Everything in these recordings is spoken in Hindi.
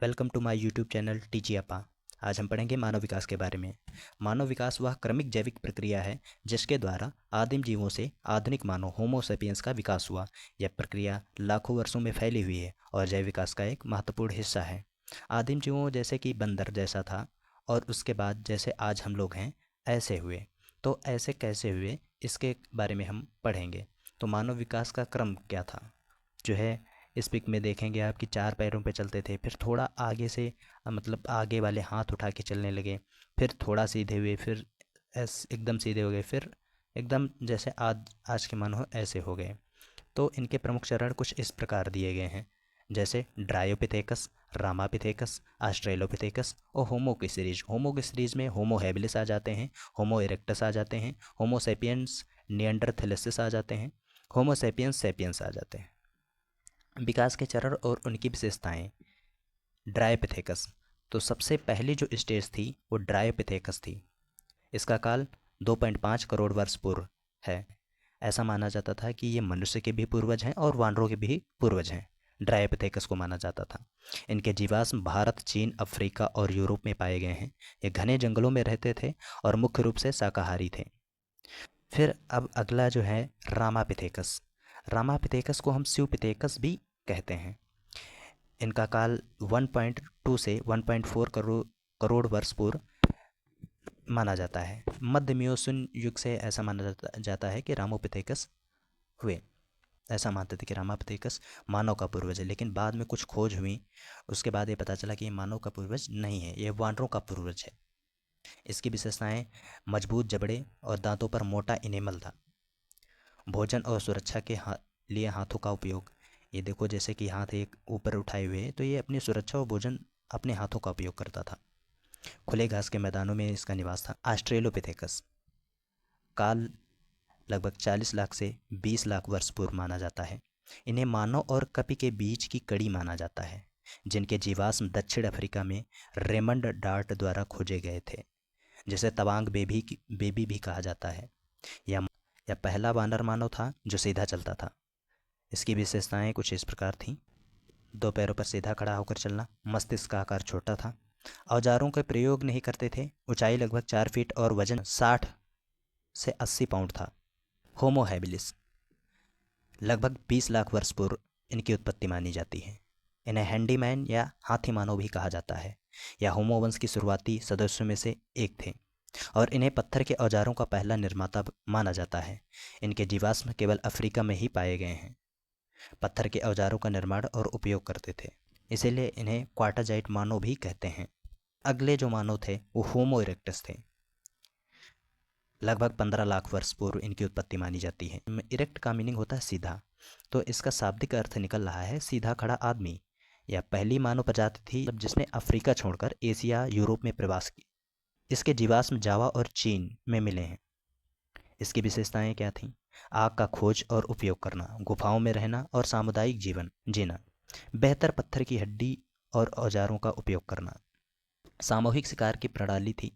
Welcome to my YouTube channel टीची अपा। आज हम पढ़ेंगे मानव विकास के बारे में। मानव विकास वह क्रमिक जैविक प्रक्रिया है जिसके द्वारा आदिम जीवों से आधुनिक मानव होमो सेपियंस का विकास हुआ। यह प्रक्रिया लाखों वर्षों में फैली हुई है और जैव विकास का एक महत्वपूर्ण हिस्सा है। आदिम जीवों जैसे कि बंदर जैसा था और उसके बाद जैसे आज हम लोग हैं ऐसे हुए। तो ऐसे कैसे हुए इसके बारे में हम पढ़ेंगे। तो मानव विकास का क्रम क्या था जो है इस पिक में देखेंगे आप कि 4 पैरों पे चलते थे, फिर थोड़ा आगे से मतलब आगे वाले हाथ उठा के चलने लगे, फिर थोड़ा सीधे हुए, फिर एकदम सीधे हो गए, फिर एकदम जैसे आज आज के मानो ऐसे हो गए। तो इनके प्रमुख चरण कुछ इस प्रकार दिए गए हैं, जैसे ड्रायोपिथेकस, रामापिथेकस, ऑस्ट्रेलोपिथेकस और होमो की सीरीज। होमो की सीरीज में होमो हैबिलिस आ जाते हैं, होमो इरेक्टस आ जाते हैं, होमो सेपियंस निएंडरथैलेसिस आ जाते हैं, होमो सेपियंस सेपियंस आ जाते हैं। विकास के चरण और उनकी विशेषताएं। ड्रायोपिथेकस, तो सबसे पहली जो स्टेज थी वो ड्रायोपिथेकस थी। इसका काल 2.5 करोड़ वर्ष पूर्व है। ऐसा माना जाता था कि ये मनुष्य के भी पूर्वज हैं और वानरों के भी पूर्वज हैं। ड्रायोपिथेकस को माना जाता था। इनके जीवाश्म भारत, चीन, अफ्रीका और यूरोप में पाए गए हैं। ये घने जंगलों में रहते थे और मुख्य रूप से शाकाहारी थे। फिर अब अगला जो है रामापिथेकस। रामापिथेकस को हम शिवपिथेकस भी कहते हैं। इनका काल 1.2 से 1.4 करोड़ वर्ष पूर्व माना जाता है। मध्य मियोसीन युग से ऐसा माना जाता है कि रामोपिथेकस हुए। ऐसा मानते थे कि रामापिथेकस मानव का पूर्वज है, लेकिन बाद में कुछ खोज हुई, उसके बाद ये पता चला कि ये मानव का पूर्वज नहीं है, ये वानरों का पूर्वज है। इसकी विशेषताएं मजबूत जबड़े और दांतों पर मोटा इनेमल था। भोजन और सुरक्षा के लिए हाथों का उपयोग। ये देखो जैसे कि हाथ एक ऊपर उठाए हुए, तो ये अपनी सुरक्षा और भोजन अपने हाथों का उपयोग करता था। खुले घास के मैदानों में इसका निवास था। ऑस्ट्रेलोपिथेकस काल लगभग 40 लाख से 20 लाख वर्ष पूर्व माना जाता है। इन्हें मानव और कपि के बीच की कड़ी माना जाता है, जिनके जीवाश्म दक्षिण अफ्रीका में रेमंड डार्ट द्वारा खोजे गए थे, जिसे तवांग बेबी भी कहा जाता है। यह पहला वानर मानव था जो सीधा चलता था। इसकी विशेषताएं कुछ इस प्रकार थीं। 2 पैरों पर सीधा खड़ा होकर चलना, मस्तिष्क का आकार छोटा था, औजारों का प्रयोग नहीं करते थे, ऊंचाई लगभग 4 फीट और वजन 60 से 80 पाउंड था। होमो हैबिलिस लगभग 20 लाख वर्ष पूर्व इनकी उत्पत्ति मानी जाती है। इन्हें हैंडीमैन या हाथी मानव भी कहा जाता है। यह होमो वंश की शुरुआती सदस्यों में से एक थे और इन्हें पत्थर के औजारों का पहला निर्माता माना जाता है। इनके जीवाश्म केवल अफ्रीका में ही पाए गए हैं। पत्थर के औजारों का निर्माण और उपयोग करते थे, इसीलिए इन्हें क्वार्टाजाइट मानव भी कहते हैं। अगले जो मानव थे वो होमो इरेक्टस थे। लगभग 15 लाख वर्ष पूर्व इनकी उत्पत्ति मानी जाती है। इरेक्ट का मीनिंग होता है सीधा, तो इसका शाब्दिक अर्थ निकल रहा है सीधा खड़ा आदमी। यह पहली मानव प्रजाति थी जिसने अफ्रीका छोड़कर एशिया यूरोप में प्रवास किया। इसके जीवाश्म जावा और चीन में मिले हैं। इसकी विशेषताएं क्या थीं? आग का खोज और उपयोग करना, गुफाओं में रहना और सामुदायिक जीवन जीना, बेहतर पत्थर की हड्डी और औजारों का उपयोग करना, सामूहिक शिकार की प्रणाली थी,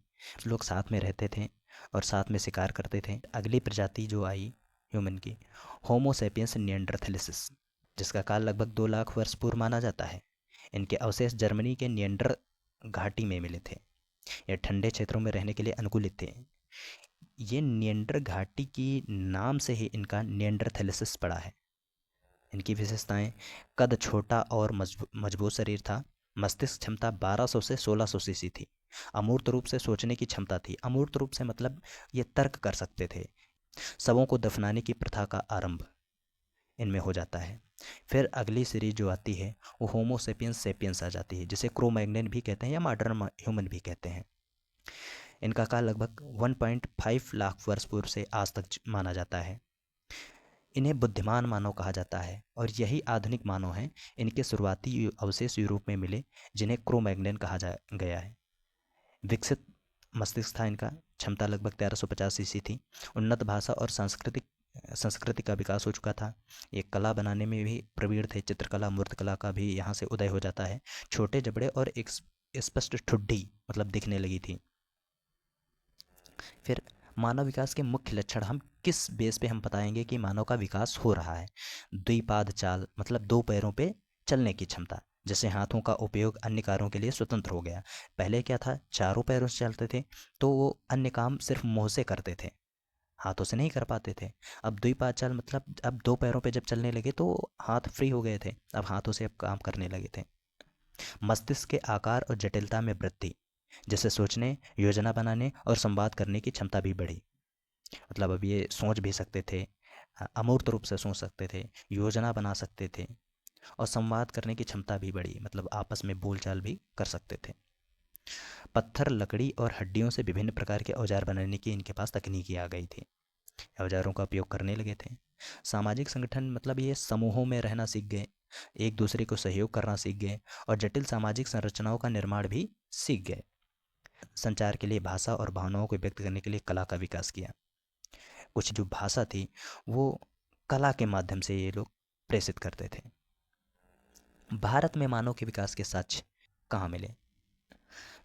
लोग साथ में रहते थे और साथ में शिकार करते थे। अगली प्रजाति जो आई ह्यूमन की, होमो सेपियंस निएंडरथैलेसिस, जिसका काल लगभग 2 लाख वर्ष पूर्व माना जाता है। इनके अवशेष जर्मनी के निएंडर घाटी में मिले थे। यह ठंडे क्षेत्रों में रहने के लिए अनुकूलित थे। ये निएंडर घाटी की नाम से ही इनका निएंडरथैलेसिस पड़ा है। इनकी विशेषताएं, कद छोटा और मजबूत शरीर था। मस्तिष्क क्षमता 1200 से 1600 सीसी थी। अमूर्त रूप से सोचने की क्षमता थी। अमूर्त रूप से मतलब ये तर्क कर सकते थे। शवों को दफनाने की प्रथा का आरंभ इनमें हो जाता है। फिर अगली सीरीज जो आती है वो होमो सेपियंस सेपियंस आ जाती है, जिसे क्रो-मैग्नन भी कहते हैं या मॉडर्न ह्यूमन भी कहते हैं। इनका काल लगभग 1.5 लाख वर्ष पूर्व से आज तक माना जाता है। इन्हें बुद्धिमान मानव कहा जाता है और यही आधुनिक मानव हैं। इनके शुरुआती अवशेष यूरोप में मिले, जिन्हें क्रो-मैग्नन कहा गया है। विकसित मस्तिष्क था इनका, क्षमता लगभग 1350 सीसी थी। उन्नत भाषा और संस्कृति का विकास हो चुका था। ये कला बनाने में भी प्रवीण थे। चित्रकला, मूर्तिकला का भी यहाँ से उदय हो जाता है। छोटे जबड़े और एक स्पष्ट ठुड्डी मतलब दिखने लगी थी। फिर मानव विकास के मुख्य लक्षण हम किस बेस पे हम बताएंगे कि मानव का विकास हो रहा है। द्विपाद चाल मतलब 2 पैरों पे चलने की क्षमता, जैसे हाथों का उपयोग अन्य कार्यों के लिए स्वतंत्र हो गया। पहले क्या था, चारों पैरों से चलते थे तो वो अन्य काम सिर्फ मुंह से करते थे, हाथों से नहीं कर पाते थे। अब द्विपाद मतलब अब दो पैरों पे जब चलने लगे तो हाथ फ्री हो गए थे, अब हाथों से अब काम करने लगे थे। मस्तिष्क के आकार और जटिलता में वृद्धि, जैसे सोचने, योजना बनाने और संवाद करने की क्षमता भी बढ़ी। मतलब अब ये सोच भी सकते थे, अमूर्त रूप से सोच सकते थे, योजना बना सकते थे और संवाद करने की क्षमता भी बढ़ी, मतलब आपस में बोलचाल भी कर सकते थे। पत्थर, लकड़ी और हड्डियों से विभिन्न प्रकार के औजार बनाने की इनके पास तकनीकी आ गई थी, औजारों का उपयोग करने लगे थे। सामाजिक संगठन मतलब ये समूहों में रहना सीख गए, एक दूसरे को सहयोग करना सीख गए और जटिल सामाजिक संरचनाओं का निर्माण भी सीख गए। संचार के लिए भाषा और भावनाओं को व्यक्त करने के लिए कला का विकास किया। कुछ जो भाषा थी वो कला के माध्यम से ये लोग प्रेषित करते थे। भारत में मानव के विकास के साक्ष्य कहाँ मिले?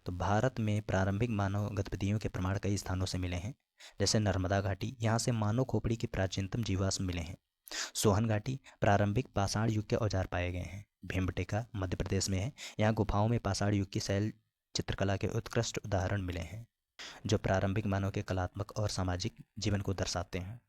तो भारत में प्रारंभिक मानव गतिविधियों के प्रमाण कई स्थानों से मिले हैं, जैसे नर्मदा घाटी, यहाँ से मानव खोपड़ी के प्राचीनतम जीवाश्म मिले हैं। सोहन घाटी, प्रारंभिक पाषाण युग के औजार पाए गए हैं। भीमबेटका मध्य प्रदेश में है, यहाँ गुफाओं में पाषाण युग की शैल चित्रकला के उत्कृष्ट उदाहरण मिले हैं, जो प्रारंभिक मानव के कलात्मक और सामाजिक जीवन को दर्शाते हैं।